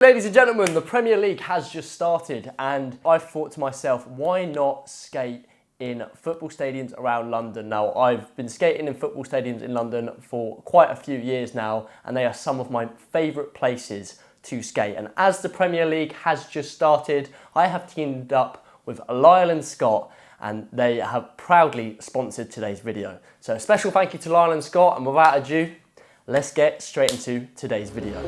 Ladies and gentlemen, the Premier League has just started and I've thought to myself, why not skate in football stadiums around London? Now, I've been skating in football stadiums in London for quite a few years now, and they are some of my favourite places to skate. And as the Premier League has just started, I have teamed up with Lyle Scott, and they have proudly sponsored today's video. So a special thank you to Lyle Scott, and without ado, let's get straight into today's video.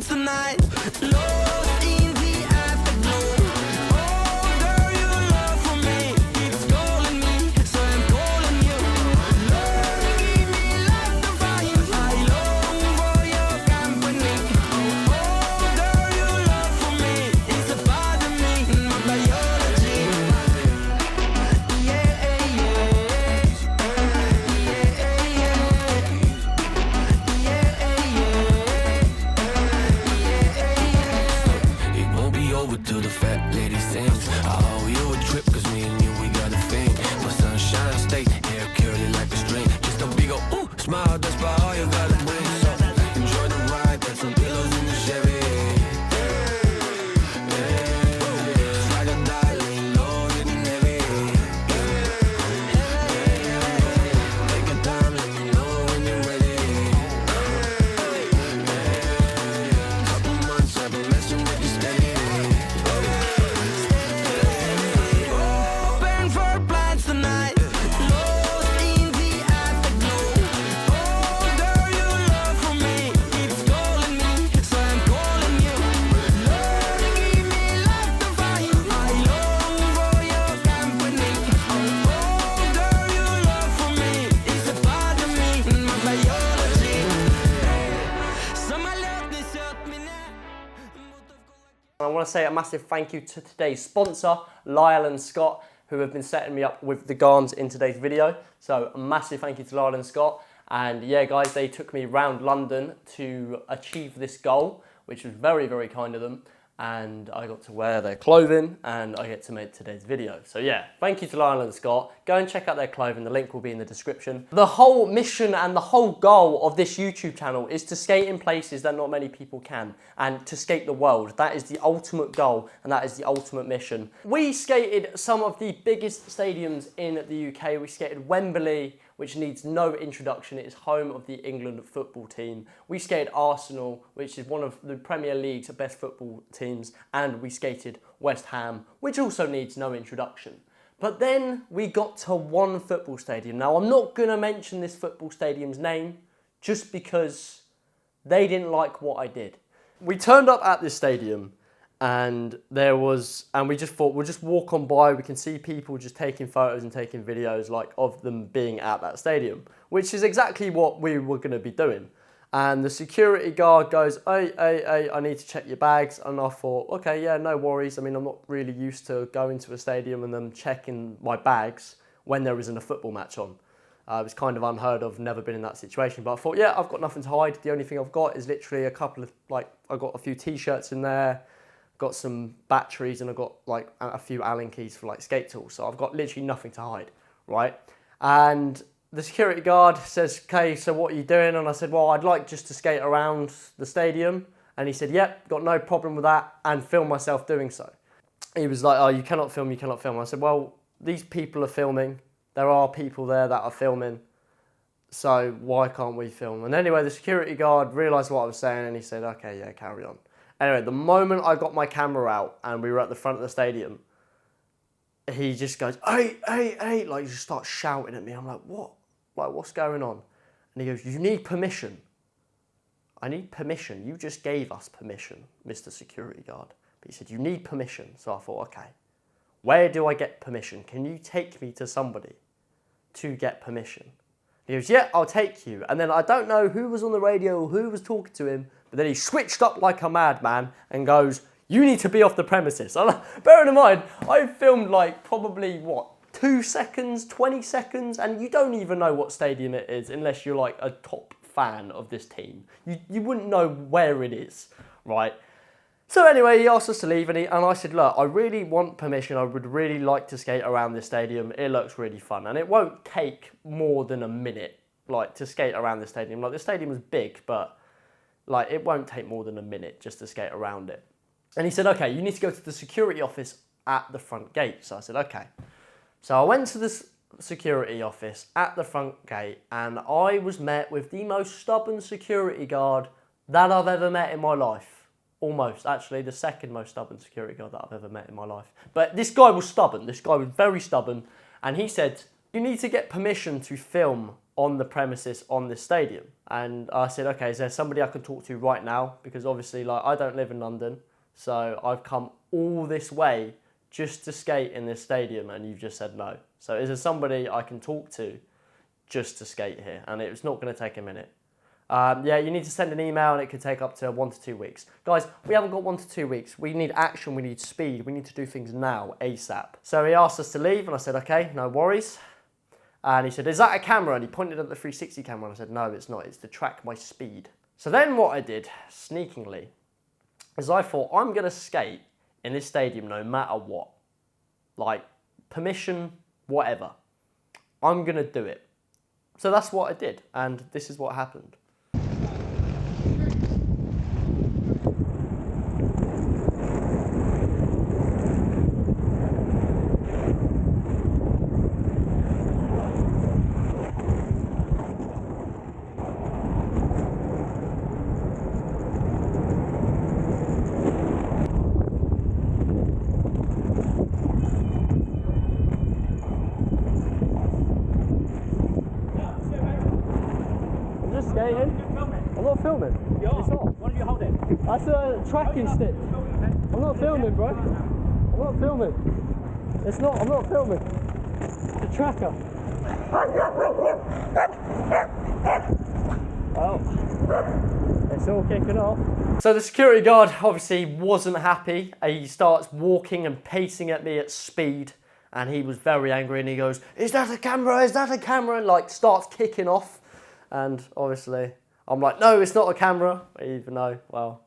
Tonight, lost in the afterglow. Smile just by all you gotta bring. So enjoy the ride, got some pillows in the Chevy. Like a darling, low, hitting heavy. Take your time, let me know when you're ready. Couple months, I've been messing with you steady. Open for plans tonight. Lost in the afterglow. Oh, girl, your love for me keeps calling me, so I'm calling you. Lord, give me life to find. I long for your company. Oh, girl, your love for me is a part of me, my biology. I want to say a massive thank you to today's sponsor, Lyle and Scott, who have been setting me up with the garns in today's video. So a massive thank you to Lyle and Scott. And yeah, guys, they took me around London to achieve this goal, which was very, very kind of them. And I got to wear their clothing and I get to make today's video. So yeah, thank you to Lyle and Scott. Go and check out their clothing. The link will be in the description. The whole mission and the whole goal of this YouTube channel is to skate in places that not many people can and to skate the world. That is the ultimate goal and that is the ultimate mission. We skated some of the biggest stadiums in the UK. We skated Wembley, which needs no introduction. It is home of the England football team. We skated Arsenal, which is one of the Premier League's best football teams, and we skated West Ham, which also needs no introduction. But then we got to one football stadium. Now, I'm not gonna mention this football stadium's name just because they didn't like what I did. We turned up at this stadium and we just thought we'll just walk on by. We can see people just taking photos and taking videos like of them being at that stadium, which is exactly what we were going to be doing. And the security guard goes, hey, I need to check your bags. And I thought, okay, yeah, no worries. I mean, I'm not really used to going to a stadium and them checking my bags when there isn't a football match on. It was kind of unheard of, never been in that situation. But I thought, yeah, I've got nothing to hide. The only thing I've got is literally a couple of, I got a few t-shirts in there, got some batteries, and I've got like a few Allen keys for like skate tools. So I've got literally nothing to hide, right? And the security guard says, okay, so what are you doing? And I said, well, I'd like just to skate around the stadium. And he said, yep, got no problem with that, and film myself doing so. He was like, oh, you cannot film, you cannot film. I said, well, these people are filming. There are people there that are filming. So why can't we film? And anyway, the security guard realized what I was saying and he said, okay, yeah, carry on. Anyway, the moment I got my camera out and we were at the front of the stadium, he just goes, hey, like just starts shouting at me. I'm like, what? Like, what's going on? And he goes, you need permission. I need permission. You just gave us permission, Mr. Security Guard. But he said, you need permission. So I thought, okay, where do I get permission? Can you take me to somebody to get permission? He goes, yeah, I'll take you. And then I don't know who was on the radio or who was talking to him, but then he switched up like a madman and goes, you need to be off the premises. And bearing in mind, I filmed like probably, 2 seconds, 20 seconds, and you don't even know what stadium it is unless you're like a top fan of this team. You wouldn't know where it is, right? So anyway, he asked us to leave and I said, look, I really want permission. I would really like to skate around this stadium. It looks really fun and it won't take more than a minute like to skate around the stadium. Like the stadium is big, but like it won't take more than a minute just to skate around it. And he said, okay, you need to go to the security office at the front gate. So I said, okay. So I went to the security office at the front gate and I was met with the most stubborn security guard that I've ever met in my life. Almost, actually, the second most stubborn security guard that I've ever met in my life. But this guy was stubborn. This guy was very stubborn. And he said, you need to get permission to film on the premises on this stadium. And I said, okay, is there somebody I can talk to right now? Because obviously, like, I don't live in London. So I've come all this way just to skate in this stadium. And you've just said no. So is there somebody I can talk to just to skate here? And it's not going to take a minute. Yeah, you need to send an email and it could take up to 1 to 2 weeks. Guys, we haven't got 1 to 2 weeks. We need action, we need speed, we need to do things now, ASAP. So he asked us to leave and I said, okay, no worries. And he said, is that a camera? And he pointed at the 360 camera and I said, no, it's not, it's to track my speed. So then what I did, sneakingly, is I thought, I'm gonna skate in this stadium no matter what. Like, permission, whatever. I'm gonna do it. So that's what I did, and this is what happened. Skating? I'm not filming. It's not. What are you holding? That's a tracking stick. I'm not filming, bro. I'm not filming. It's not. I'm not filming. It's a tracker. Oh, it's all kicking off. So the security guard obviously wasn't happy. He starts walking and pacing at me at speed, and he was very angry. And he goes, "Is that a camera? Is that a camera?" And like starts kicking off. And obviously, I'm like, no, it's not a camera, even though, well,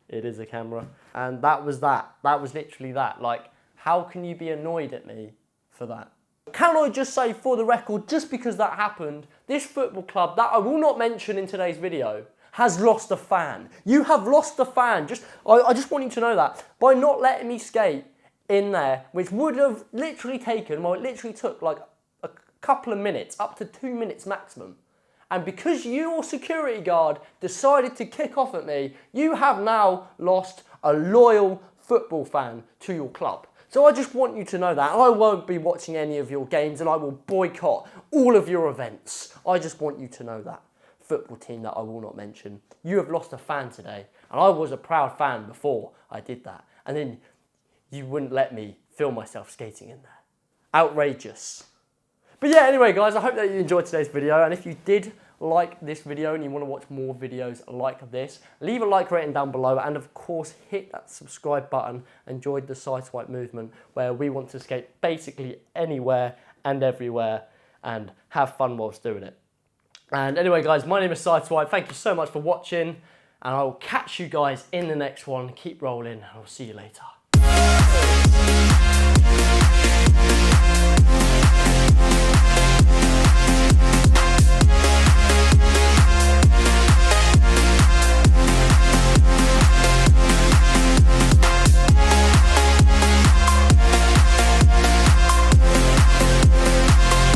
it is a camera. And that was that. That was literally that. Like, how can you be annoyed at me for that? Can I just say, for the record, just because that happened, this football club that I will not mention in today's video has lost a fan. You have lost a fan. I just want you to know that. By not letting me skate in there, which would have literally taken, well, it literally took like a couple of minutes, up to 2 minutes maximum. And because your security guard decided to kick off at me, you have now lost a loyal football fan to your club. So I just want you to know that. I won't be watching any of your games and I will boycott all of your events. I just want you to know that. Football team that I will not mention. You have lost a fan today. And I was a proud fan before I did that. And then you wouldn't let me film myself skating in there. Outrageous. But yeah, anyway guys, I hope that you enjoyed today's video, and if you did like this video and you want to watch more videos like this, leave a like rating down below, and of course hit that subscribe button and join the Sideswipe movement, where we want to skate basically anywhere and everywhere and have fun whilst doing it. And anyway guys, my name is Sideswipe, thank you so much for watching, and I will catch you guys in the next one. Keep rolling, and I'll see you later.